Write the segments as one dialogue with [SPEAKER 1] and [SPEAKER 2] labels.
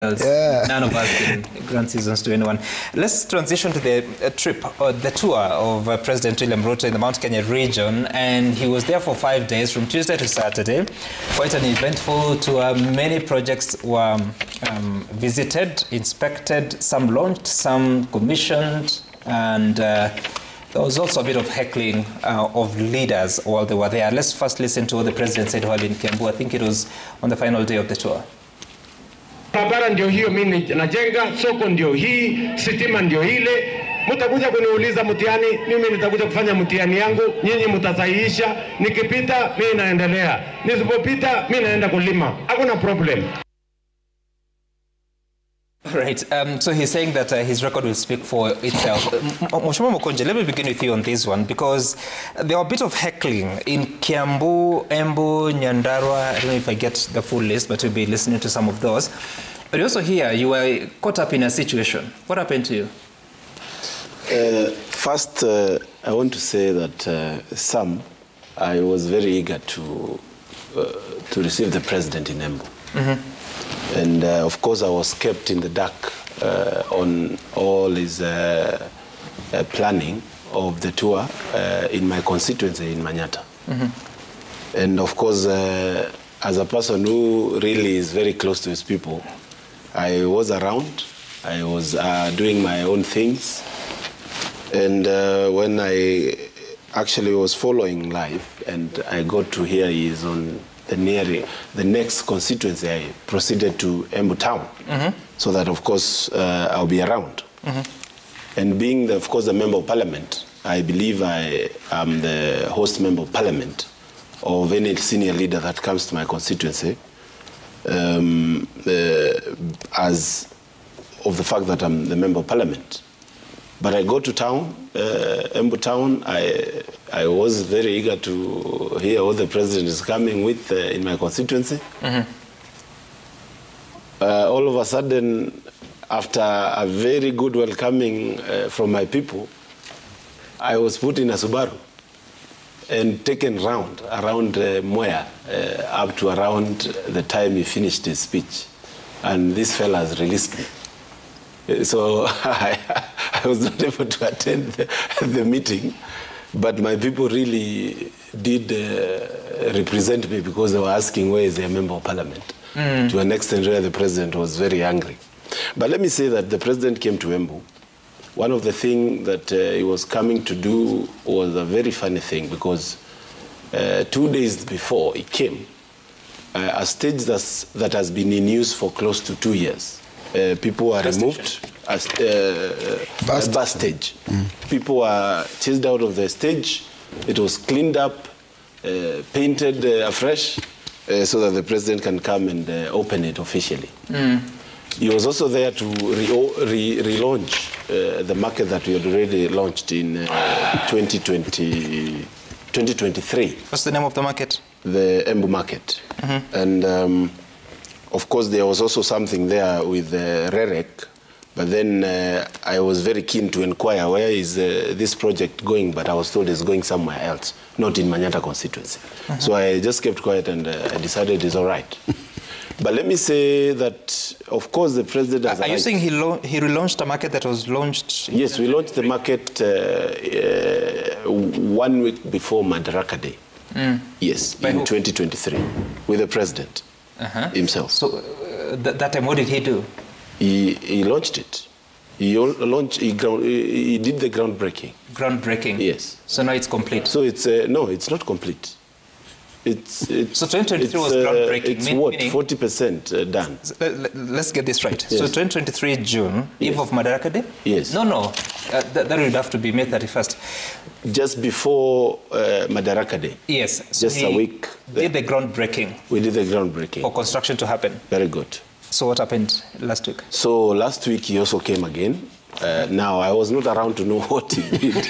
[SPEAKER 1] None of us can grant seasons to anyone. Let's transition to the trip or the tour of President William Ruto in the Mount Kenya region, and he was there for 5 days from Tuesday to Saturday. Quite an eventful tour. Many projects were visited, inspected, some launched, some commissioned, and there was also a bit of heckling of leaders while they were there. Let's first listen to what the president said while in Kiambu. I think it was on the final day of the tour.
[SPEAKER 2] Barabara ndio hiyo mimi najenga, soko ndio hii, sitima ndio ile. Mtakuja kuniuliza mtihani, mimi nitakuja kufanya mtihani yangu, nyinyi mtasahihisha. Nikipita mimi naendelea, nisipopita mimi naenda kulima. Hakuna problem.
[SPEAKER 1] Right. So he's saying that his record will speak for itself. Mheshimiwa Mokonje, let me begin with you on this one, because there were a bit of heckling in Kiambu, Embu, Nyandarua. I don't know if I get the full list, but we'll be listening to some of those. But also here, you were caught up in a situation. What happened to you?
[SPEAKER 3] First, I want to say that I was very eager to receive the president in Embu. Mm-hmm. And of course, I was kept in the dark on all his planning of the tour in my constituency in Manyata. Mm-hmm. And of course, as a person who really is very close to his people, I was around. I was doing my own things. And when I actually was following live and I got to hear he is on the next constituency, I proceeded to Embu town, mm-hmm. so that of course I'll be around. Mm-hmm. And being of course a member of parliament, I believe I am the host member of parliament of any senior leader that comes to my constituency, as of the fact that I'm the member of parliament. But I go to town, Embu town, I was very eager to hear what the president is coming with in my constituency. Mm-hmm. All of a sudden, after a very good welcoming from my people, I was put in a Subaru and taken around Moya up to around the time he finished his speech. And this fella has released me. So I was not able to attend the meeting, but my people really did represent me because they were asking where is their member of parliament, to an extent where the president was very angry. But let me say that the president came to Embu. One of the things that he was coming to do was a very funny thing, because 2 days before he came, a stage that has been in use for close to 2 years. People were removed as bus stage. People were chased out of the stage. It was cleaned up, painted afresh, so that the president can come and open it officially. He was also there to relaunch the market that we had already launched in 2023.
[SPEAKER 1] What's the name of the market?
[SPEAKER 3] The Embu market. Mm-hmm. And of course, there was also something there with REREC, but then I was very keen to inquire where is this project going, but I was told it's going somewhere else, not in Manyata constituency. Mm-hmm. So I just kept quiet and I decided it's all right. But let me say that, of course, the president has... Are
[SPEAKER 1] you saying he relaunched a market that was launched?
[SPEAKER 3] Yes, we launched the market 1 week before Madaraka Day. Yes, in 2023, with the president. Himself.
[SPEAKER 1] So that time, what did he do?
[SPEAKER 3] He launched it. He did the groundbreaking.
[SPEAKER 1] Groundbreaking?
[SPEAKER 3] Yes.
[SPEAKER 1] So now it's complete?
[SPEAKER 3] So it's, no, it's not complete.
[SPEAKER 1] So 2023 was groundbreaking.
[SPEAKER 3] It's what, 40% done.
[SPEAKER 1] Let's get this right.
[SPEAKER 3] Yes.
[SPEAKER 1] So 2023 June,
[SPEAKER 3] yes.
[SPEAKER 1] eve of Madaraka Day?
[SPEAKER 3] Yes.
[SPEAKER 1] No. That would have to be May 31st.
[SPEAKER 3] Just before Madaraka Day.
[SPEAKER 1] Yes. So
[SPEAKER 3] just a week.
[SPEAKER 1] Did the groundbreaking.
[SPEAKER 3] We did the groundbreaking.
[SPEAKER 1] For construction to happen.
[SPEAKER 3] Very good.
[SPEAKER 1] So what happened last week?
[SPEAKER 3] So last week he also came again. Now, I was not around to know what he did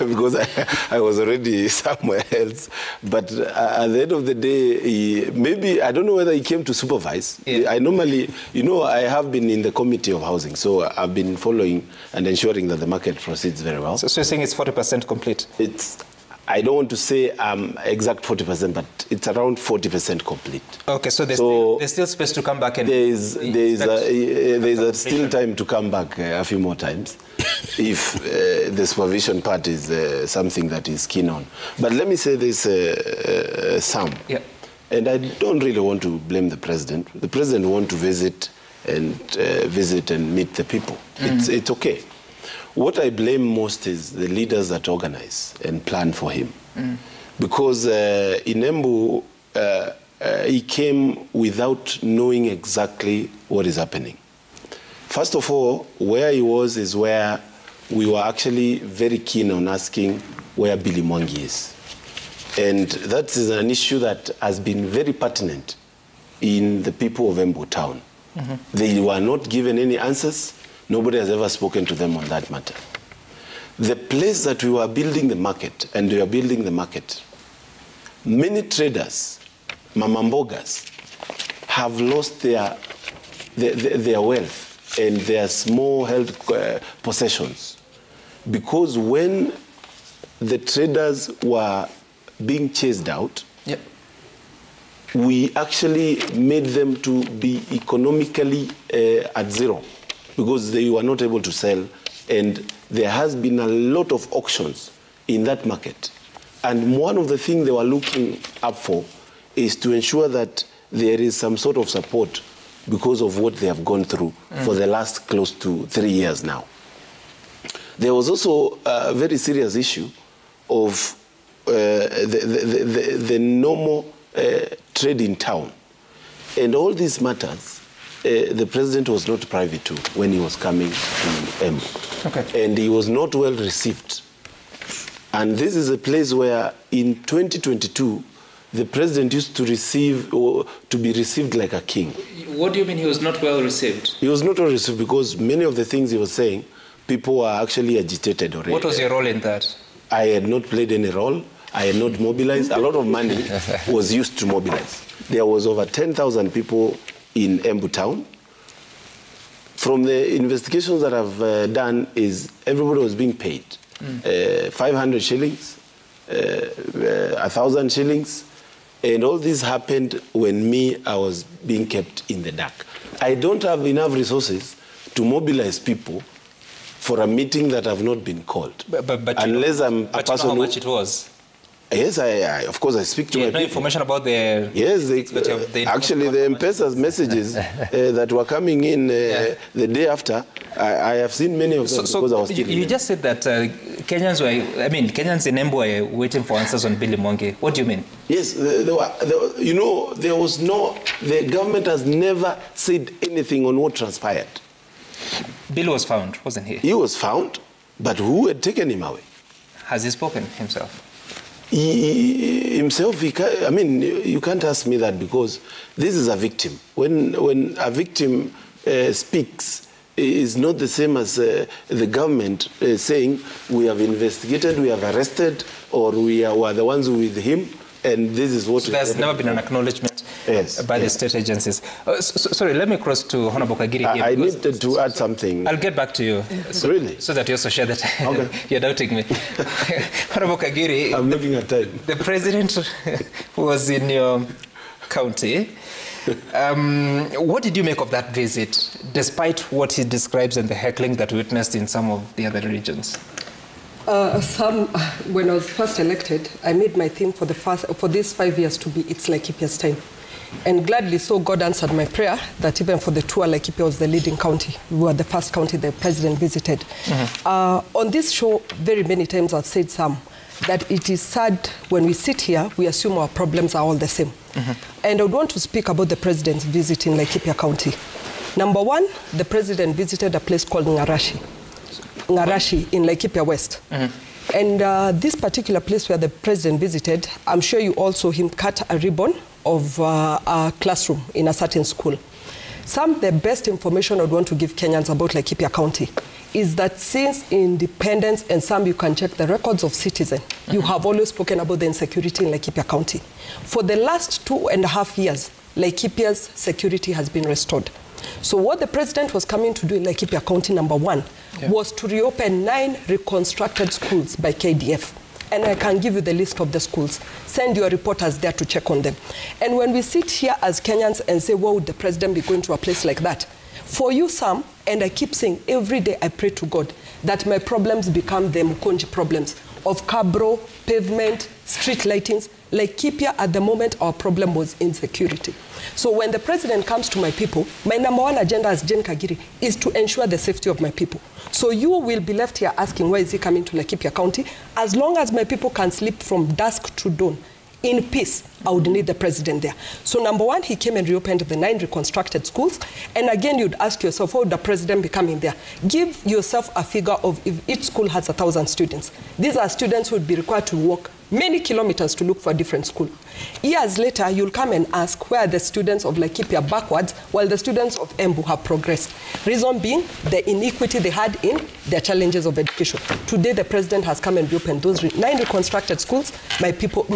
[SPEAKER 3] because I was already somewhere else. But at the end of the day, maybe, I don't know whether he came to supervise. Yeah. I normally, I have been in the Committee of Housing, so I've been following and ensuring that the market proceeds very well.
[SPEAKER 1] So you're saying it's 40% complete?
[SPEAKER 3] I don't want to say exact 40%, but it's around 40% complete.
[SPEAKER 1] Okay, so there's still space to come back and
[SPEAKER 3] there's still time to come back a few more times if the supervision part is something that is keen on. But let me say this, Sam, and I don't really want to blame the president. The president wants to visit and meet the people. It's okay. What I blame most is the leaders that organize and plan for him. Because in Embu, he came without knowing exactly what is happening. First of all, where he was is where we were actually very keen on asking where Billy Mwangi is. And that is an issue that has been very pertinent in the people of Embu town. They were not given any answers. Nobody has ever spoken to them on that matter. The place that we were building the market, and we are building the market, many traders, mamambogas, have lost their wealth and their small held possessions. Because when the traders were being chased out, we actually made them to be economically at zero because they were not able to sell, and there has been a lot of auctions in that market. And one of the things they were looking up for is to ensure that there is some sort of support because of what they have gone through for the last close to 3 years now. There was also a very serious issue of the normal trade in town. And all these matters, the president was not privy to when he was coming to Embu. And he was not well received. And this is a place where in 2022, the president used to receive, or to be received like a king.
[SPEAKER 1] What do you mean he was not well received?
[SPEAKER 3] He was not well received because many of the things he was saying, people were actually agitated already.
[SPEAKER 1] What was your role in that?
[SPEAKER 3] I had not played any role. I had not mobilized. A lot of money was used to mobilize. There was over 10,000 people in Embu town. From the investigations that I've done, is everybody was being paid 500 shillings, 1,000 shillings, and all this happened when I was being kept in the dark. I don't have enough resources to mobilize people for a meeting that have not been called.
[SPEAKER 1] But
[SPEAKER 3] unless I'm a person
[SPEAKER 1] you know how much it was?
[SPEAKER 3] Yes, of course I speak to my people.
[SPEAKER 1] Information about the...
[SPEAKER 3] Yes, actually the M-Pesa's messages that were coming in the day after, I have seen many of them because I was still
[SPEAKER 1] you just said that Kenyans in Embu were waiting for answers on Billy Mwangi. What do you mean?
[SPEAKER 3] Yes, the government has never said anything on what transpired.
[SPEAKER 1] Bill was found, wasn't he?
[SPEAKER 3] He was found, but who had taken him away?
[SPEAKER 1] Has he spoken himself?
[SPEAKER 3] Himself, you can't ask me that because this is a victim. When a victim speaks, is not the same as the government saying we have investigated, we have arrested, or we were the ones with him, and this is what...
[SPEAKER 1] So there's never been an acknowledgement by the state agencies. Sorry, let me cross to Honorable Kagiri here.
[SPEAKER 3] I needed to add something.
[SPEAKER 1] I'll get back to you.
[SPEAKER 3] Really?
[SPEAKER 1] So that you also share that.
[SPEAKER 3] Okay.
[SPEAKER 1] You're doubting me. Honorable Kagiri.
[SPEAKER 3] I'm looking at time.
[SPEAKER 1] The president was in your county. What did you make of that visit, despite what he describes and the heckling that we witnessed in some of the other regions?
[SPEAKER 4] When I was first elected, I made my theme for these 5 years to be It's Laikipia's time. And gladly so, God answered my prayer that even for the tour, Laikipia was the leading county. We were the first county the president visited. On this show, very many times I've said, Sam, that it is sad when we sit here, we assume our problems are all the same. And I would want to speak about the president's visit in Laikipia County. Number one, the president visited a place called Ngarashi in Laikipia West. And this particular place where the president visited, I'm sure you all saw him cut a ribbon of a classroom in a certain school. The best information I'd want to give Kenyans about Laikipia County is that since independence, and you can check the records of Citizen, you have always spoken about the insecurity in Laikipia County. For the last 2.5 years, Laikipia's security has been restored. So what the president was coming to do in Laikipia County, number one, was to reopen 9 reconstructed schools by KDF. and I can give you the list of the schools. Send your reporters there to check on them. And when we sit here as Kenyans and say, why would the president be going to a place like that? For you, Sam, and I keep saying every day I pray to God that my problems become the Mukonji problems of Cabro, pavement, street lightings. Laikipia, at the moment, our problem was insecurity. So when the president comes to my people, my number one agenda as Jane Kagiri is to ensure the safety of my people. So you will be left here asking, why is he coming to Laikipia County? As long as my people can sleep from dusk to dawn in peace, I would need the president there. So number one, he came and reopened the 9 reconstructed schools. And again, you'd ask yourself, how would the president be coming there? Give yourself a figure of if each school has 1,000 students. These are students who would be required to walk many kilometers to look for a different school. Years later, you'll come and ask where are the students of Laikipia backwards while the students of Embu have progressed. Reason being, the inequity they had in their challenges of education. Today, the president has come and reopened those 9 reconstructed schools. My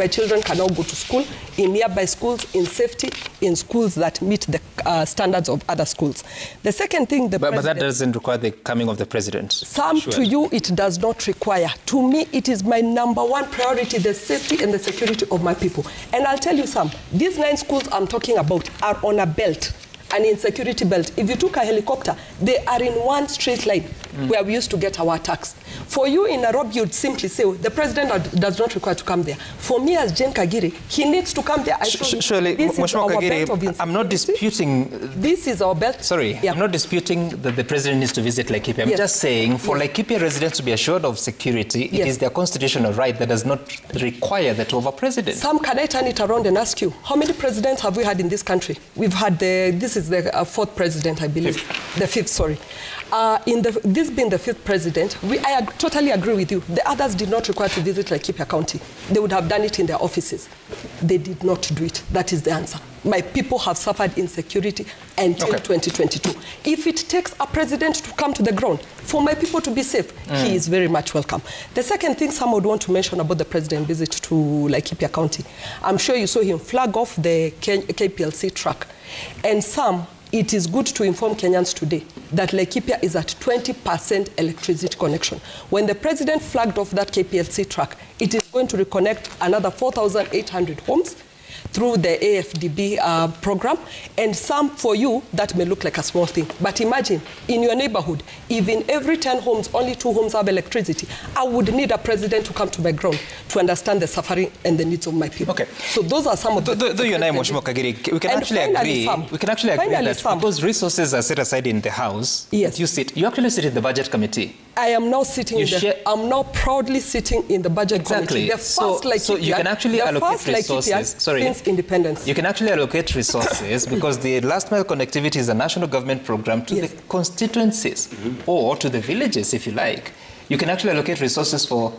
[SPEAKER 4] children can now go to school in nearby schools, in safety, in schools that meet the standards of other schools. The second thing, but that
[SPEAKER 1] doesn't require the coming of the president.
[SPEAKER 4] Some, to you, it does not require. To me, it is my number one priority, the safety and the security of my people. And I'll tell you some, these 9 schools I'm talking about are on a belt, an insecurity belt. If you took a helicopter, they are in one straight line where we used to get our attacks. For you in Nairobi, you'd simply say, oh, the president does not require to come there. For me as Jane Kagiri, he needs to come there.
[SPEAKER 1] Surely, Mheshimiwa Kagiri, I'm not disputing...
[SPEAKER 4] This is our belt.
[SPEAKER 1] Sorry, yeah. I'm not disputing that the president needs to visit Laikipia. I'm just saying, for Laikipia residents to be assured of security, it is their constitutional right that does not require that of a president.
[SPEAKER 4] Sam, can I turn it around and ask you, how many presidents have we had in this country? We've had this is the 4th president, I believe. The 5th, sorry. This being the 5th president, I totally agree with you. The others did not require to visit Laikipia County. They would have done it in their offices. They did not do it. That is the answer. My people have suffered insecurity until 2022. If it takes a president to come to the ground for my people to be safe, he is very much welcome. The second thing some would want to mention about the president's visit to Laikipia County, I'm sure you saw him flag off the KPLC truck. And some, it is good to inform Kenyans today that Laikipia is at 20% electricity connection. When the president flagged off that KPLC truck, it is going to reconnect another 4,800 homes through the AFDB program. And some, for you, that may look like a small thing. But imagine, in your neighborhood, if in every 10 homes, only 2 homes have electricity, I would need a president to come to my ground to understand the suffering and the needs of my people.
[SPEAKER 1] Okay.
[SPEAKER 4] So those are some of the...
[SPEAKER 1] Though your name, Mheshimiwa Kagiri, we can actually agree that because resources are set aside in the House, you actually sit in the Budget Committee.
[SPEAKER 4] I am now sitting I'm now proudly sitting in the Budget Committee. The first
[SPEAKER 1] so you can actually allocate resources.
[SPEAKER 4] Since independence.
[SPEAKER 1] You can actually allocate resources because the last mile connectivity is a national government program to the constituencies or to the villages, if you like. You can actually allocate resources for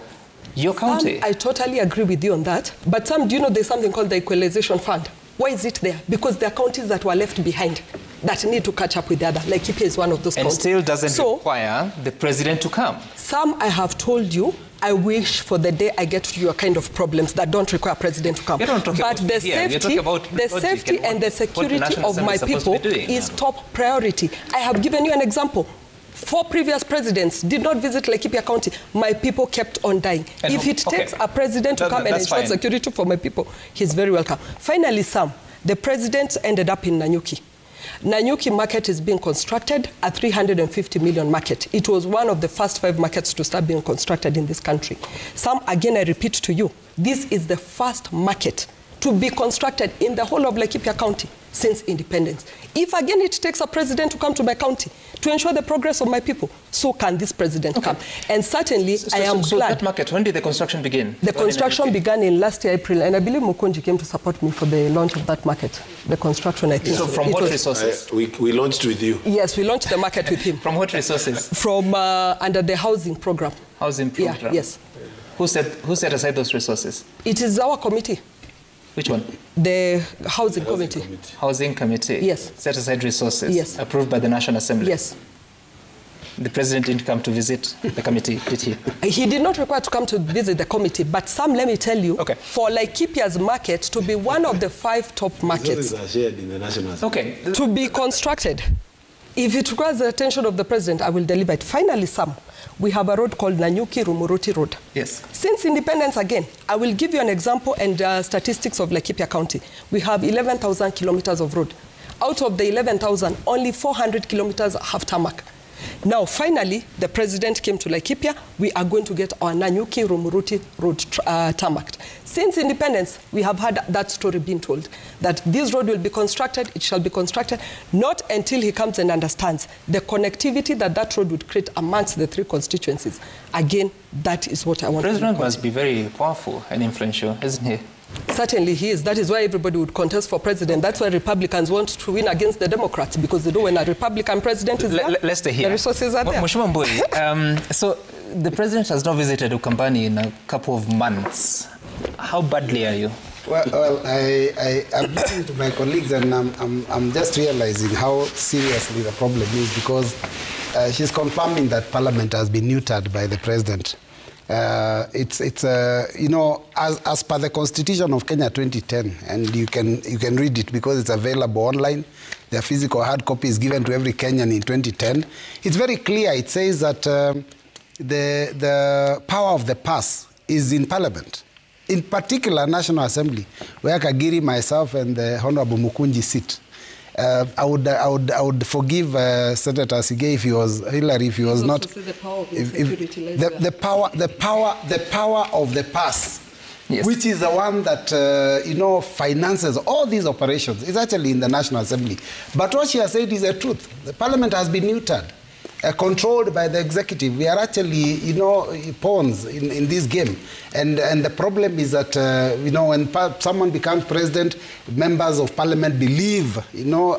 [SPEAKER 1] your county.
[SPEAKER 4] I totally agree with you on that. But Sam, do you know there's something called the Equalization Fund? Why is it there? Because there are counties that were left behind that need to catch up with the other. Laikipia is one of those counties.
[SPEAKER 1] And still doesn't require the president to come.
[SPEAKER 4] Sam, I have told you, I wish for the day I get to your kind of problems that don't require a president to come. But the safety and the security of my people is top priority. I have given you an example. 4 previous presidents did not visit Laikipia County. My people kept on dying. And if it takes a president to come and ensure security for my people, he's very welcome. Finally, Sam, the president ended up in Nanyuki. Nanyuki market is being constructed, a 350 million market. It was one of the first 5 markets to start being constructed in this country. Sam, again, I repeat to you, this is the first market to be constructed in the whole of Laikipia County since independence. If again it takes a president to come to my county to ensure the progress of my people, so can this president come. And certainly, I am glad.
[SPEAKER 1] So that market, when did the construction begin?
[SPEAKER 4] The construction began in last year, April, and I believe Mukonji came to support me for the launch of that market. The construction, I think.
[SPEAKER 1] So from what resources?
[SPEAKER 3] We launched with you.
[SPEAKER 4] Yes, we launched the market with him.
[SPEAKER 1] From what resources?
[SPEAKER 4] From under the housing program.
[SPEAKER 1] Housing program?
[SPEAKER 4] Yeah, yes.
[SPEAKER 1] Who set aside those resources?
[SPEAKER 4] It is our committee.
[SPEAKER 1] Which one?
[SPEAKER 4] The Housing Committee.
[SPEAKER 1] Housing Committee?
[SPEAKER 4] Yes.
[SPEAKER 1] Set aside resources?
[SPEAKER 4] Yes.
[SPEAKER 1] Approved by the National Assembly?
[SPEAKER 4] Yes.
[SPEAKER 1] The president didn't come to visit the committee, did he?
[SPEAKER 4] He did not require to come to visit the committee, but Sam, let me tell you, for Laikipia's market to be one of the 5 top markets
[SPEAKER 3] are shared in the National Assembly.
[SPEAKER 4] to be constructed, If it requires the attention of the president, I will deliver it. Finally, Sam, we have a road called Nanyuki-Rumuruti Road.
[SPEAKER 1] Yes.
[SPEAKER 4] Since independence, again, I will give you an example and statistics of Laikipia County. We have 11,000 kilometers of road. Out of the 11,000, only 400 kilometers have tarmac. Now, finally, the president came to Laikipia. We are going to get our Nanyuki-Rumuruti Road tarmacked. Since independence, we have had that story being told, that this road will be constructed, it shall be constructed, not until he comes and understands the connectivity that that road would create amongst the 3 constituencies. Again, that is what I want.
[SPEAKER 1] The president must be very powerful and influential, isn't he?
[SPEAKER 4] Certainly he is. That is why everybody would contest for president. That's why Republicans want to win against the Democrats, because they know when a Republican president is there, the resources are there.
[SPEAKER 1] Mheshimiwa Mbui, so the president has not visited Ukambani in a couple of months. How badly are you?
[SPEAKER 5] Well, I'm listening to my colleagues, and I'm just realizing how seriously the problem is, because she's confirming that Parliament has been neutered by the president. You know, as per the Constitution of Kenya 2010, and you can read it because it's available online. The physical hard copy is given to every Kenyan in 2010. It's very clear. It says that the power of the purse is in Parliament. In particular, National Assembly, where Kagiri, myself, and the Honorable Mukunji sit. I would forgive Senator Sige if he was Hillary, if he was not. The power of the purse, yes, which is the one that you know, finances all these operations, is actually in the National Assembly. But what she has said is the truth. The Parliament has been neutered, controlled by the executive. We are actually, you know, pawns in this game. And the problem is that, you know, when someone becomes president, members of Parliament believe, you know,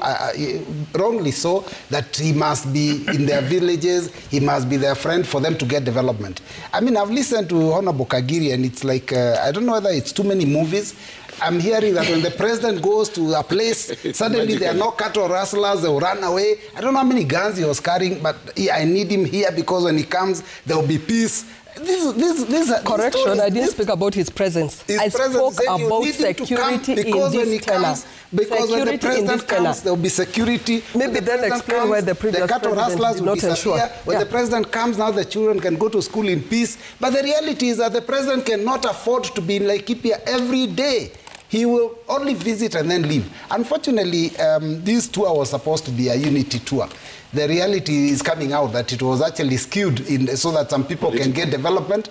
[SPEAKER 5] wrongly so, that he must be in their villages, he must be their friend for them to get development. I mean, I've listened to Honorable Kagiri, and it's like, I don't know whether it's too many movies. I'm hearing that when the president goes to a place, suddenly there are no cattle rustlers, they will run away. I don't know how many guns he was carrying, but I need him here because when he comes, there will be peace.
[SPEAKER 4] Correction, I didn't speak about his presence. I spoke about security in this tenor.
[SPEAKER 5] Because when the president comes, there will be security.
[SPEAKER 4] Maybe then explain why the previous president did not ensure.
[SPEAKER 5] When the president comes, now the children can go to school in peace. But the reality is that the president cannot afford to be in Laikipia every day. He will only visit and then leave. Unfortunately, this tour was supposed to be a unity tour. The reality is coming out that it was actually skewed so that some people can get development.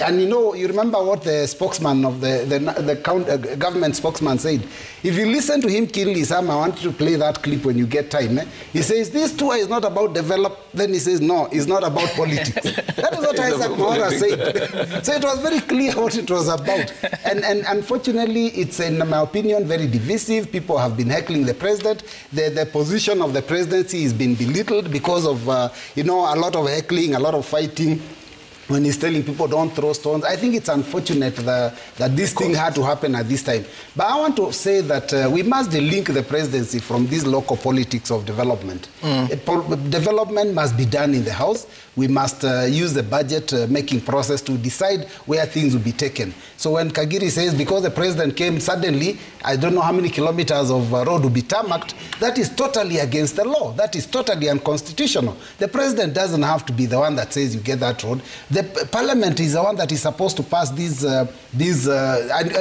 [SPEAKER 5] And you know, you remember what the spokesman of the government spokesman said. If you listen to him, Kinley Sam, I want you to play that clip when you get time. He says, this tour is not about development. Then he says, no, it's not about politics. That is what Isaac Mwaura said. So it was very clear what it was about. And unfortunately, it's, in my opinion, very divisive. People have been heckling the president. The position of the presidency has been belittled because of, you know, a lot of heckling, a lot of fighting. When he's telling people don't throw stones, I think it's unfortunate that this thing had to happen at this time. But I want to say that we must delink the presidency from this local politics of development. Development must be done in the House. We must use the budget-making process to decide where things will be taken. So when Kagiri says, because the president came suddenly, I don't know how many kilometers of road will be tarmacked, that is totally against the law. That is totally unconstitutional. The president doesn't have to be the one that says you get that road. The Parliament is the one that is supposed to pass these, and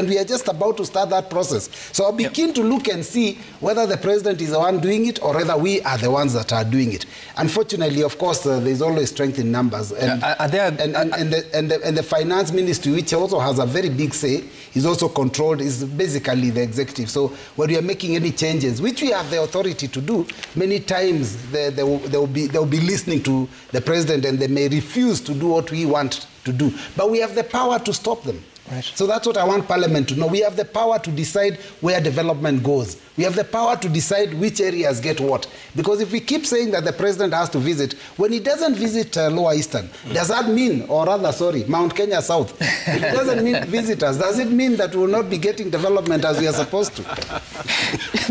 [SPEAKER 5] we are just about to start that process. So I'll be keen to look and see whether the president is the one doing it or whether we are the ones that are doing it. Unfortunately, of course, there's always strength in numbers. And, the finance ministry, which also has a very big say, is also controlled, is basically the executive. So when we are making any changes, which we have the authority to do, many times they will be listening to the president, and they may refuse to do what we want to do. But we have the power to stop them. Right. So that's what I want Parliament to know. We have the power to decide where development goes. We have the power to decide which areas get what. Because if we keep saying that the president has to visit, when he doesn't visit Lower Eastern, does that mean, or rather, sorry, Mount Kenya South, it doesn't mean visitors. Does it mean that we will not be getting development as we are supposed to?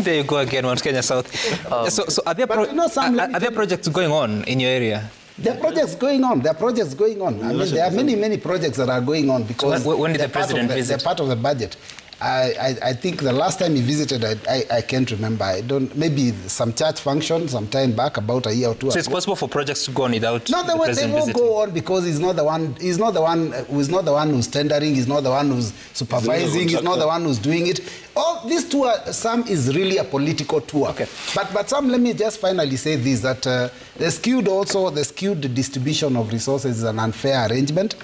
[SPEAKER 1] There you go again, Mount Kenya South. So are there projects going on in your area?
[SPEAKER 5] There are projects going on. There are projects going on. I mean, there are many projects that are going on because
[SPEAKER 1] when did the president visit?
[SPEAKER 5] They're part of the budget. I think the last time he visited, I can't remember. I don't. Maybe some church function some time back, about a year or two.
[SPEAKER 1] So it's possible for projects to go on without
[SPEAKER 5] no, they won't go on because he's not the one. He's not the one who's tendering. He's not the one who's supervising. He's not the one who's doing it. All this tour, some is really a political tour.
[SPEAKER 1] Okay.
[SPEAKER 5] But some, let me just finally say this: that the skewed distribution of resources is an unfair arrangement.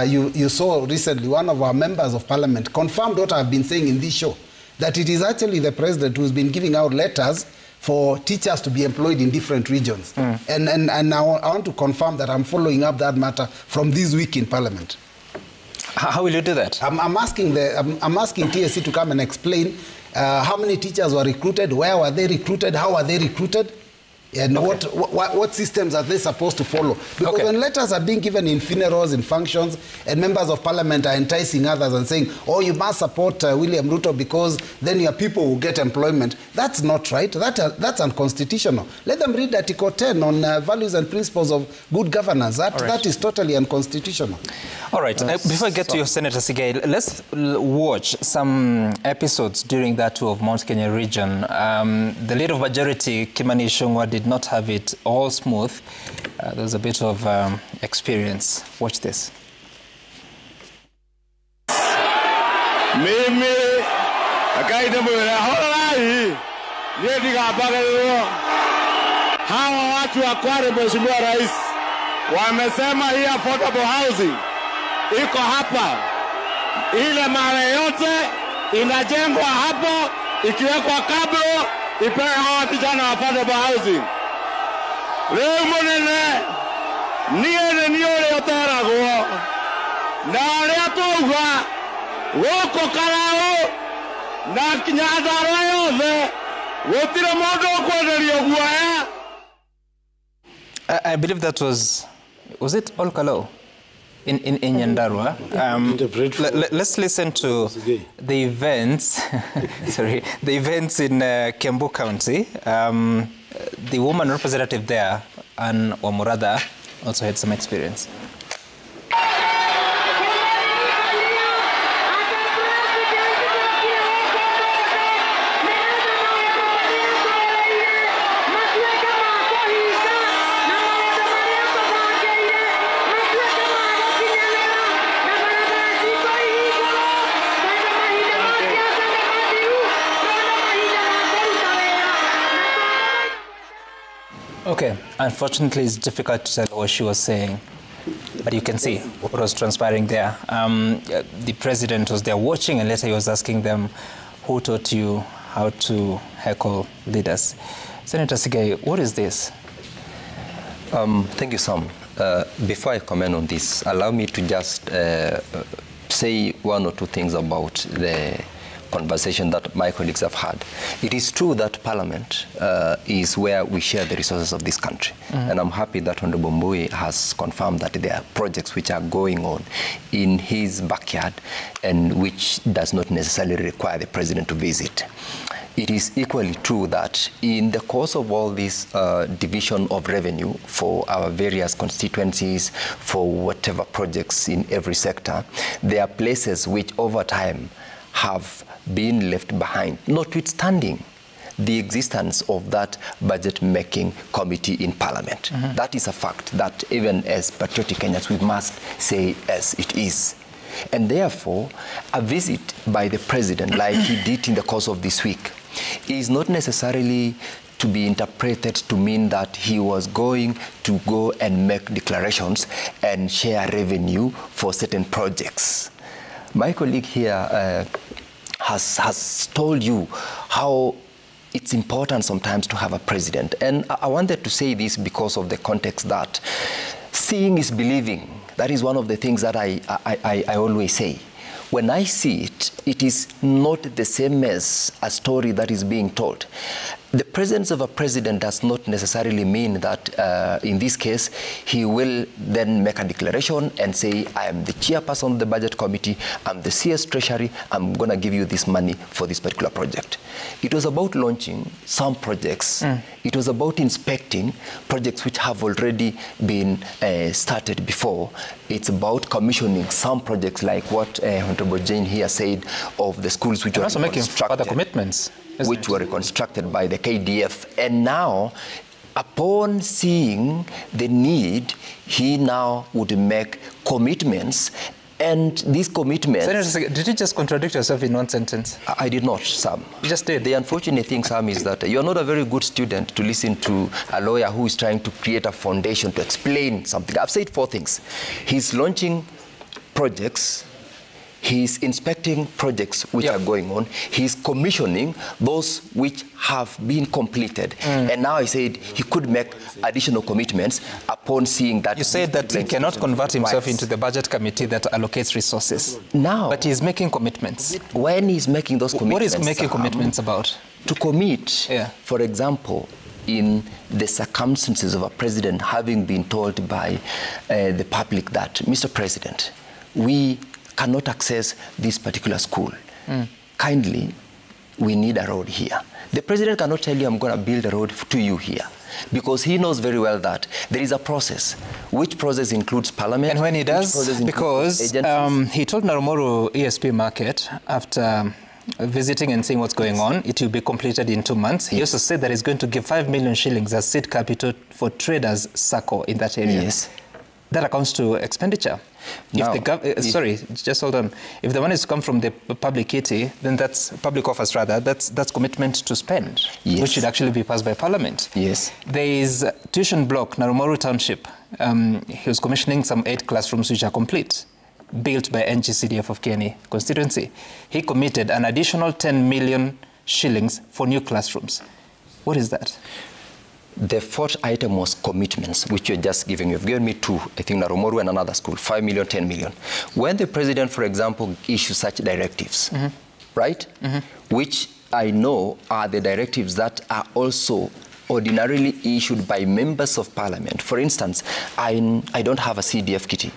[SPEAKER 5] You saw recently one of our members of parliament confirmed what I've been saying in this show, that it is actually the president who's been giving out letters for teachers to be employed in different regions. And I want to confirm that I'm following up that matter from this week in parliament.
[SPEAKER 1] How will you do that?
[SPEAKER 5] I'm asking TSC to come and explain how many teachers were recruited, where were they recruited, how were they recruited, and what systems are they supposed to follow? Because when letters are being given in funerals, in functions, and members of parliament are enticing others and saying, oh, you must support William Ruto because then your people will get employment, that's not right. That's unconstitutional. Let them read Article 10 on values and principles of good governance. That is totally unconstitutional.
[SPEAKER 1] All right. Before I get to your Senator Sigei, let's watch some episodes during that tour of Mount Kenya region. The leader of majority, Kimani Ichung'wah, did not have it all smooth. There was a bit of experience. Watch this.
[SPEAKER 2] Mimi akaida mwera holai yedi gabagalo hawa watu wa Kware, Mheshimiwa Rais, wamesema hii affordable housing iko hapa, ile mara yote inajengwa hapo, ikiwekwa kablo ipewe hawa vijana wa affordable housing. Leo munene niye niole oteragwo na aria tuga woko karao na kinyadara yothe wotire mundu kwenderio guaya.
[SPEAKER 1] I believe that was it All Kalau in Nyandarua? Let's listen to the events. Sorry, the events in Kiambu County. The woman representative there, Anne Omurada, also had some experience. Okay, unfortunately it's difficult to tell what she was saying, but you can see what was transpiring there. The president was there watching, and later he was asking them, who taught you how to heckle leaders? Senator Sigei, what is this?
[SPEAKER 6] Thank you, Sam. Before I comment on this, allow me to just say one or two things about the conversation that my colleagues have had. It is true that Parliament is where we share the resources of this country. And I'm happy that Honorable Mbui has confirmed that there are projects which are going on in his backyard and which does not necessarily require the President to visit. It is equally true that in the course of all this division of revenue for our various constituencies, for whatever projects in every sector, there are places which over time have been left behind, notwithstanding the existence of that budget-making committee in Parliament. That is a fact that even as patriotic Kenyans we must say as it is. And therefore, a visit by the President, like he did in the course of this week, is not necessarily to be interpreted to mean that he was going to go and make declarations and share revenue for certain projects. My colleague here has told you how it's important sometimes to have a president. And I wanted to say this because of the context that seeing is believing. That is one of the things that I always say. When I see it, it is not the same as a story that is being told. The presence of a president does not necessarily mean that, in this case, he will then make a declaration and say, I am the chairperson of the budget committee, I'm the CS Treasury, I'm going to give you this money for this particular project. It was about launching some projects. It was about inspecting projects which have already been started before, It's about commissioning some projects like what Honorable Jane here said of the schools which were
[SPEAKER 1] also making further commitments,
[SPEAKER 6] which were reconstructed by the KDF. And now, upon seeing the need, he now would make commitments. And these commitments...
[SPEAKER 1] Senator, did you just contradict yourself in one sentence?
[SPEAKER 6] I did not, Sam.
[SPEAKER 1] You just did.
[SPEAKER 6] The unfortunate thing, Sam, is that you're not a very good student to listen to a lawyer who is trying to create a foundation to explain something. I've said 4 things. He's launching projects. He's inspecting projects which are going on. He's commissioning those which have been completed. And now I said he could make additional commitments upon seeing that...
[SPEAKER 1] You said that he cannot convert himself into the budget committee that allocates resources.
[SPEAKER 6] Now...
[SPEAKER 1] But he's making commitments.
[SPEAKER 6] When he's making those commitments...
[SPEAKER 1] What is making commitments about?
[SPEAKER 6] To commit, for example, in the circumstances of a president having been told by the public that, Mr. President, we cannot access this particular school. Kindly, we need a road here. The president cannot tell you, I'm going to build a road to you here, because he knows very well that there is a process, which process includes parliament.
[SPEAKER 1] And when he does, because he told Narumoro ESP Market, after visiting and seeing what's going on, it will be completed in 2 months. He also said that he's going to give 5 million shillings as seed capital for traders' circle in that area.
[SPEAKER 6] Yes.
[SPEAKER 1] That accounts to expenditure.
[SPEAKER 6] Now,
[SPEAKER 1] sorry, just hold on. If the money is come from the public kitty, then that's public office rather. That's commitment to spend, which should actually be passed by Parliament.
[SPEAKER 6] Yes.
[SPEAKER 1] There is tuition block, Narumoro Township. He was commissioning some 8 classrooms which are complete, built by NGCDF of Kieni constituency. He committed an additional 10 million shillings for new classrooms. What is that?
[SPEAKER 6] The 4th item was commitments, which you're just giving. You've given me 2, I think Narumoro and another school, 5 million, 10 million. When the president, for example, issues such directives, right, which I know are the directives that are also ordinarily issued by members of parliament. For instance, I don't have a CDF kitty.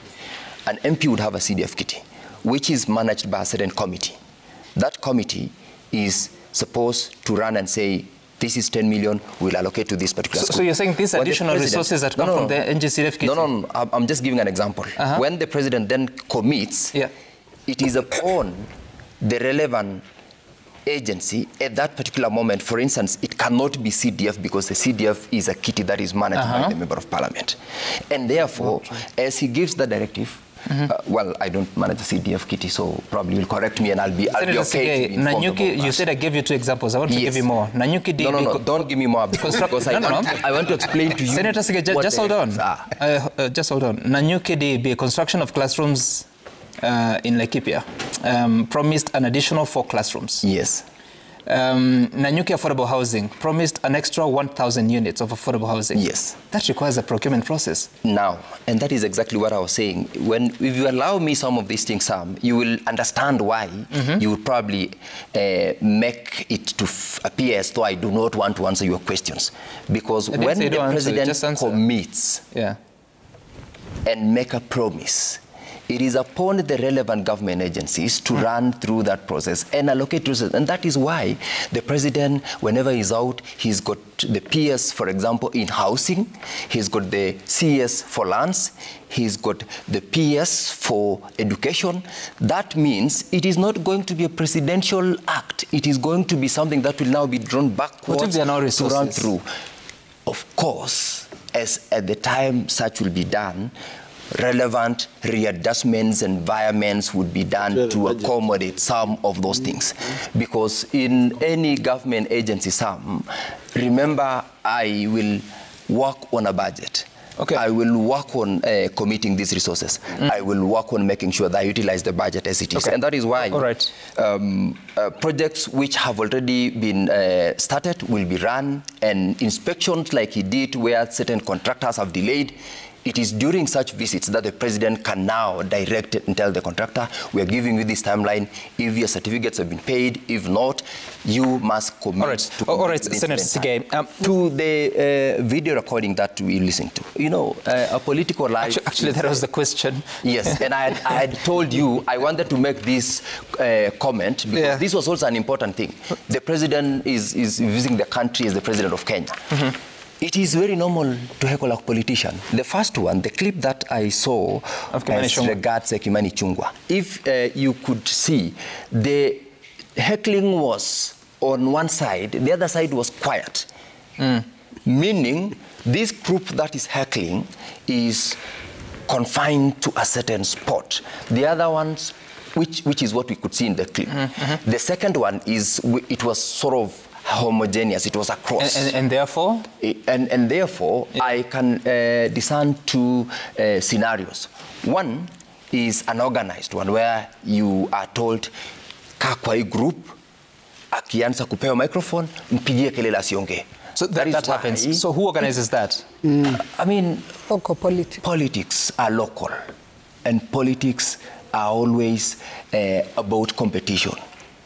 [SPEAKER 6] An MP would have a CDF kitty, which is managed by a certain committee. That committee is supposed to run and say, this is 10 million, we'll allocate to this particular school.
[SPEAKER 1] So you're saying these additional resources that come from the NGCDF kitty?
[SPEAKER 6] No, I'm just giving an example. When the president then commits, it is upon the relevant agency at that particular moment. For instance, it cannot be CDF because the CDF is a kitty that is managed by the member of parliament. And therefore, as he gives the directive, well, I don't manage the CDF kitty, so probably you'll correct me and I'll be okay to be informed about that.
[SPEAKER 1] You said I gave you 2 examples. I want to give you more. Nanyuki
[SPEAKER 6] No, don't give me more because I want to explain to you.
[SPEAKER 1] Senator Sige, just hold on. Just hold on. Nanyuki DB, construction of classrooms in Laikipia, promised an additional 4 classrooms.
[SPEAKER 6] Yes.
[SPEAKER 1] Nanyuki Affordable Housing promised an extra 1,000 units of affordable housing.
[SPEAKER 6] Yes.
[SPEAKER 1] That requires a procurement process.
[SPEAKER 6] Now, and that is exactly what I was saying. If you allow me some of these things, Sam, you will understand why you would probably make it to appear as though I do not want to answer your questions. Because when the president commits and make a promise, it is upon the relevant government agencies to run through that process and allocate resources. And that is why the president, whenever he's out, he's got the PS, for example, in housing. He's got the CS for lands. He's got the PS for education. That means it is not going to be a presidential act. It is going to be something that will now be drawn backwards to run through. Of course, as at the time such will be done, relevant readjustments, environments would be done to accommodate some of those things. Because in any government agency, remember, I will work on a budget.
[SPEAKER 1] Okay.
[SPEAKER 6] I will work on committing these resources. I will work on making sure that I utilize the budget as it is. And that is why projects which have already been started will be run, and inspections like he did where certain contractors have delayed, it is during such visits that the president can now direct it and tell the contractor, we are giving you this timeline. If your certificates have been paid, if not, you must commit to
[SPEAKER 1] Senator Sige,
[SPEAKER 6] to the video recording that we listened to. You know, a political life...
[SPEAKER 1] Actually, that was the question.
[SPEAKER 6] Yes, and I had told you I wanted to make this comment because this was also an important thing. The president is visiting the country as the president of Kenya. It is very normal to heckle a politician. The first one, the clip that I saw as regards Kimani Ichung'wah. If you could see, the heckling was on one side, the other side was quiet. Meaning, this group that is heckling is confined to a certain spot. The other ones, which is what we could see in the clip. The second one is, it was sort of homogeneous, it was across.
[SPEAKER 1] And therefore?
[SPEAKER 6] And therefore, yeah. I can discern two scenarios. One is an organized one, where you are told, kaa kwa hii group, akianza kupewa microphone, mpigie kelele asiongee.
[SPEAKER 1] So that happens. So who organizes that?
[SPEAKER 6] I mean,
[SPEAKER 4] local
[SPEAKER 6] politics are local, and politics are always about competition.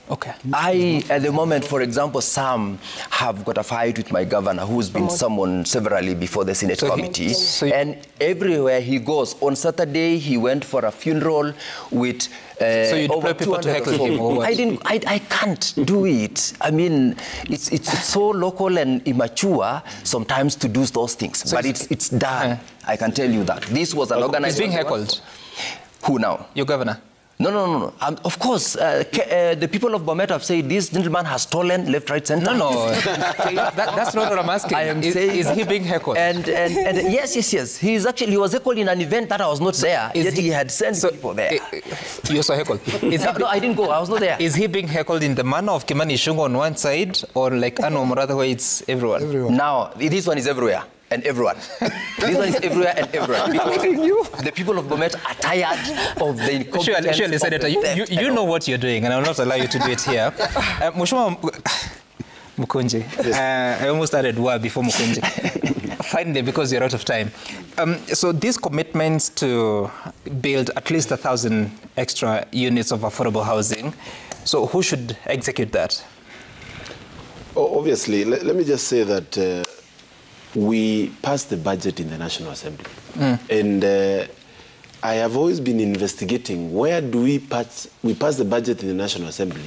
[SPEAKER 1] Okay.
[SPEAKER 6] I, at the moment, for example, some have got a fight with my governor, who's been summoned severally before the Senate committee. And everywhere he goes, on Saturday, he went for a funeral with
[SPEAKER 1] so you deploy people to heckle him or what?
[SPEAKER 6] I can't do it. I mean, it's so local and immature sometimes to do those things. So but it's done. I can tell you that. This was an organized...
[SPEAKER 1] He's being heckled.
[SPEAKER 6] Who now?
[SPEAKER 1] Your governor.
[SPEAKER 6] No. Of course, the people of Bomet have said this gentleman has stolen left, right, center.
[SPEAKER 1] No. That's not what I'm asking.
[SPEAKER 6] I am saying,
[SPEAKER 1] is he being heckled?
[SPEAKER 6] And yes. He was heckled in an event that I was not there. Yet he had sent people there.
[SPEAKER 1] You also heckled?
[SPEAKER 6] No, I didn't go. I was not there.
[SPEAKER 1] Is he being heckled in the manner of Kimani Ichung'wah on one side, or like Anomrada, where it's everyone?
[SPEAKER 6] Now, this one is everywhere. And everyone. This one is everywhere and everyone. Because the people of Bomet are tired of the incompetence.
[SPEAKER 1] Surely, Senator, you know what you're doing, and I will not allow you to do it here. Mheshimiwa Mukunji, I almost started war before Mukunji. Finally, because you're out of time. So these commitments to build at least 1,000 extra units of affordable housing, so who should execute that?
[SPEAKER 3] Obviously, let me just say that we passed the budget in the National Assembly. And I have always been investigating where do we pass the budget in the National Assembly.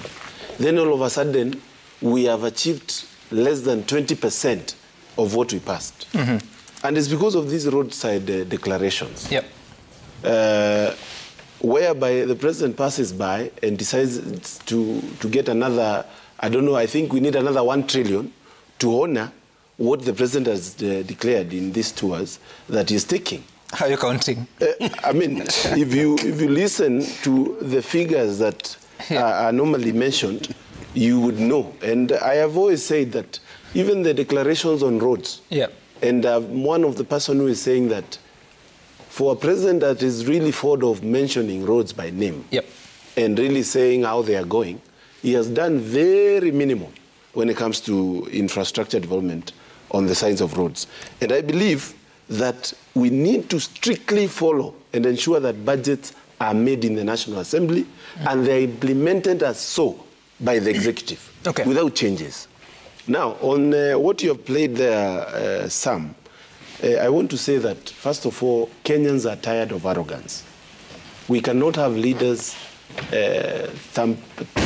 [SPEAKER 3] Then all of a sudden, we have achieved less than 20% of what we passed. And it's because of these roadside declarations.
[SPEAKER 1] Yep.
[SPEAKER 3] Whereby the president passes by and decides to get another, I don't know, I think we need another 1 trillion to honor what the president has declared in these tours that he's taking.
[SPEAKER 1] How are you counting?
[SPEAKER 3] I mean, if you listen to the figures that are normally mentioned, you would know. And I have always said that even the declarations on roads, and I'm one of the person who is saying that for a president that is really fond of mentioning roads by name and really saying how they are going, he has done very minimum when it comes to infrastructure development on the sides of roads. And I believe that we need to strictly follow and ensure that budgets are made in the National Assembly and they're implemented as so by the executive without changes. Now, on what you have played there, Sam, I want to say that, first of all, Kenyans are tired of arrogance. We cannot have leaders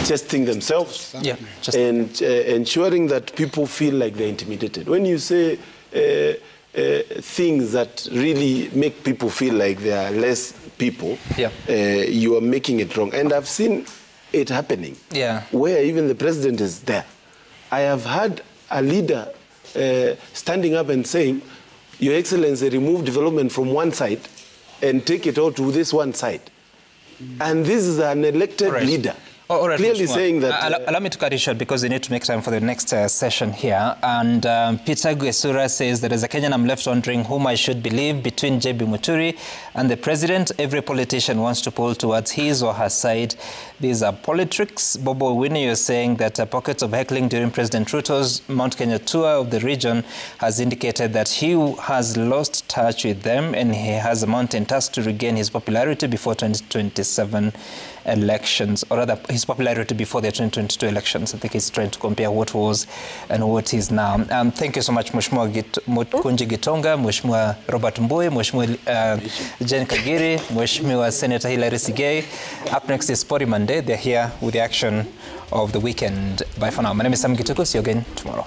[SPEAKER 3] chesting themselves and ensuring that people feel like they're intimidated. When you say things that really make people feel like they are less people, you are making it wrong. And I've seen it happening, where even the president is there. I have had a leader standing up and saying, Your Excellency, remove development from one side and take it all to this one side. And this is an elected leader. Clearly saying that...
[SPEAKER 1] allow me to cut it short because we need to make time for the next session here. And Peter Gwesura says that as a Kenyan, I'm left wondering whom I should believe between J.B. Muturi and the president. Every politician wants to pull towards his or her side. These are politics. Bobo Winnie, you're saying that pockets of heckling during President Ruto's Mount Kenya tour of the region has indicated that he has lost touch with them and he has a mountain task to regain his popularity before 2027 elections, or rather his popularity before the 2022 elections. I think he's trying to compare what was and what is now. Thank you so much, Mheshimiwa Mukunji Gitonga, Mheshimiwa Robert Mbui, Mheshimiwa Jen Kagiri, Mheshimiwa Senator Hilary Sigei. Up next is Sporty Monday. They're here with the action of the weekend. Bye for now. My name is Sam Gituku. See you again tomorrow.